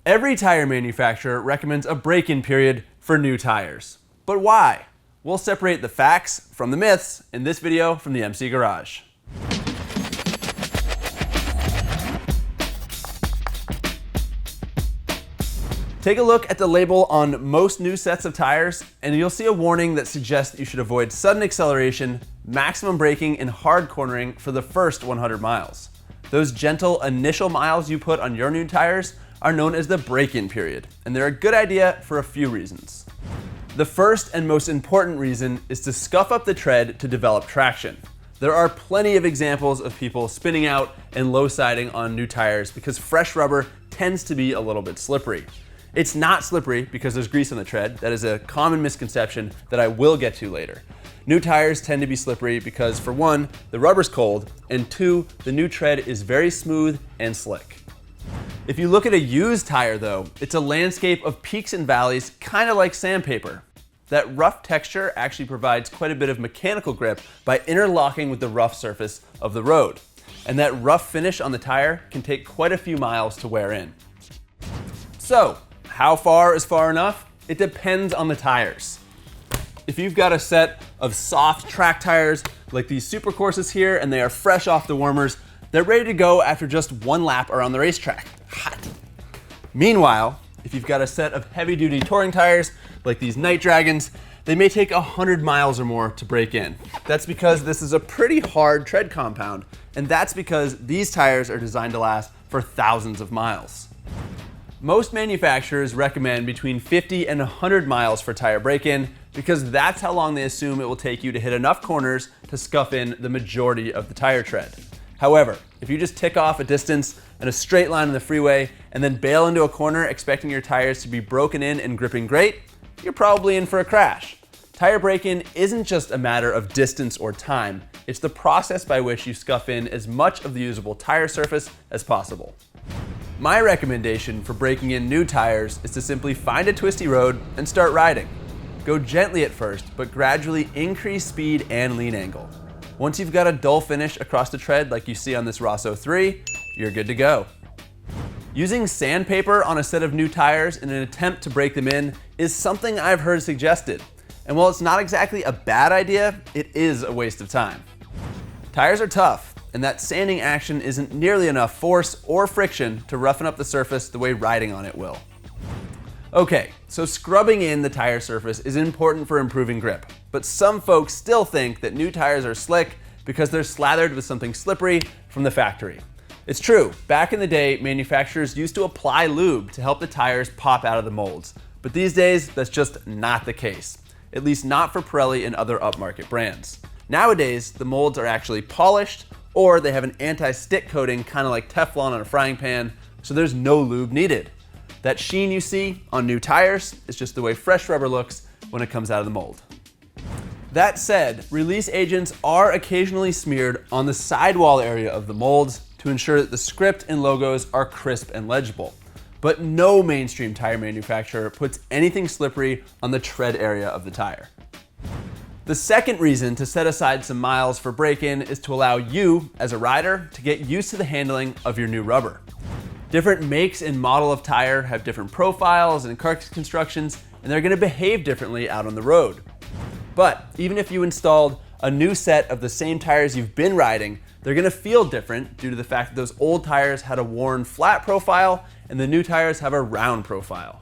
Every tire manufacturer recommends a break-in period for new tires. But why? We'll separate the facts from the myths in this video from the MC Garage. Take a look at the label on most new sets of tires, and you'll see a warning that suggests you should avoid sudden acceleration, maximum braking, and hard cornering for the first 100 miles. Those gentle initial miles you put on your new tires are known as the break-in period, and they're a good idea for a few reasons. The first and most important reason is to scuff up the tread to develop traction. There are plenty of examples of people spinning out and low-siding on new tires because fresh rubber tends to be a little bit slippery. It's not slippery because there's grease on the tread. That is a common misconception that I will get to later. New tires tend to be slippery because, for one, the rubber's cold, and two, the new tread is very smooth and slick. If you look at a used tire though, it's a landscape of peaks and valleys, kind of like sandpaper. That rough texture actually provides quite a bit of mechanical grip by interlocking with the rough surface of the road. And that rough finish on the tire can take quite a few miles to wear in. So, how far is far enough? It depends on the tires. If you've got a set of soft track tires like these Supercourses here and they are fresh off the warmers, they're ready to go after just one lap around the racetrack. Hot. Meanwhile, if you've got a set of heavy-duty touring tires like these Night Dragons, they may take 100 miles or more to break in. That's because this is a pretty hard tread compound, and that's because these tires are designed to last for thousands of miles. Most manufacturers recommend between 50 and 100 miles for tire break-in because that's how long they assume it will take you to hit enough corners to scuff in the majority of the tire tread. However, if you just tick off a distance in a straight line on the freeway and then bail into a corner expecting your tires to be broken in and gripping great, you're probably in for a crash. Tire break-in isn't just a matter of distance or time, it's the process by which you scuff in as much of the usable tire surface as possible. My recommendation for breaking in new tires is to simply find a twisty road and start riding. Go gently at first, but gradually increase speed and lean angle. Once you've got a dull finish across the tread like you see on this Rosso 3, you're good to go. Using sandpaper on a set of new tires in an attempt to break them in is something I've heard suggested. And while it's not exactly a bad idea, it is a waste of time. Tires are tough, and that sanding action isn't nearly enough force or friction to roughen up the surface the way riding on it will. Okay, so scrubbing in the tire surface is important for improving grip, but some folks still think that new tires are slick because they're slathered with something slippery from the factory. It's true, back in the day, manufacturers used to apply lube to help the tires pop out of the molds, but these days, that's just not the case, at least not for Pirelli and other upmarket brands. Nowadays, the molds are actually polished, or they have an anti-stick coating, kind of like Teflon on a frying pan, so there's no lube needed. That sheen you see on new tires is just the way fresh rubber looks when it comes out of the mold. That said, release agents are occasionally smeared on the sidewall area of the molds to ensure that the script and logos are crisp and legible. But no mainstream tire manufacturer puts anything slippery on the tread area of the tire. The second reason to set aside some miles for break-in is to allow you, as a rider, to get used to the handling of your new rubber. Different makes and model of tire have different profiles and carcass constructions, and they're going to behave differently out on the road. But even if you installed a new set of the same tires you've been riding, they're going to feel different due to the fact that those old tires had a worn flat profile and the new tires have a round profile.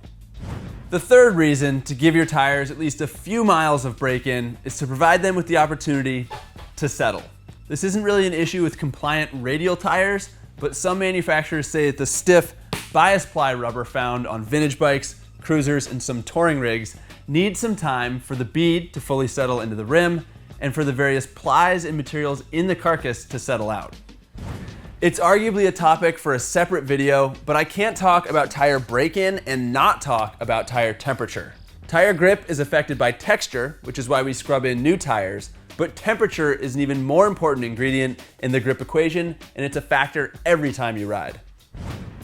The third reason to give your tires at least a few miles of break-in is to provide them with the opportunity to settle. This isn't really an issue with compliant radial tires, but some manufacturers say that the stiff bias ply rubber found on vintage bikes, cruisers, and some touring rigs needs some time for the bead to fully settle into the rim and for the various plies and materials in the carcass to settle out. It's arguably a topic for a separate video, but I can't talk about tire break-in and not talk about tire temperature. Tire grip is affected by texture, which is why we scrub in new tires, but temperature is an even more important ingredient in the grip equation, and it's a factor every time you ride.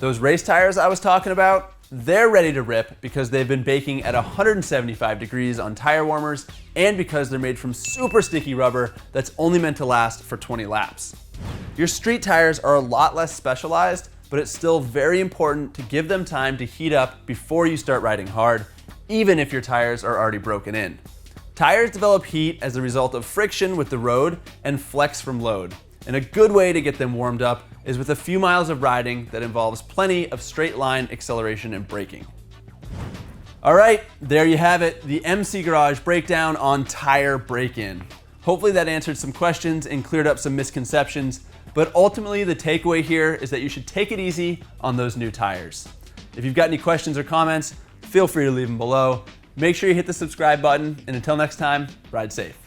Those race tires I was talking about, they're ready to rip because they've been baking at 175 degrees on tire warmers and because they're made from super sticky rubber that's only meant to last for 20 laps. Your street tires are a lot less specialized, but it's still very important to give them time to heat up before you start riding hard, even if your tires are already broken in. Tires develop heat as a result of friction with the road and flex from load. And a good way to get them warmed up is with a few miles of riding that involves plenty of straight line acceleration and braking. All right, there you have it, the MC Garage breakdown on tire break-in. Hopefully that answered some questions and cleared up some misconceptions, but ultimately the takeaway here is that you should take it easy on those new tires. If you've got any questions or comments, feel free to leave them below. Make sure you hit the subscribe button, and until next time, ride safe.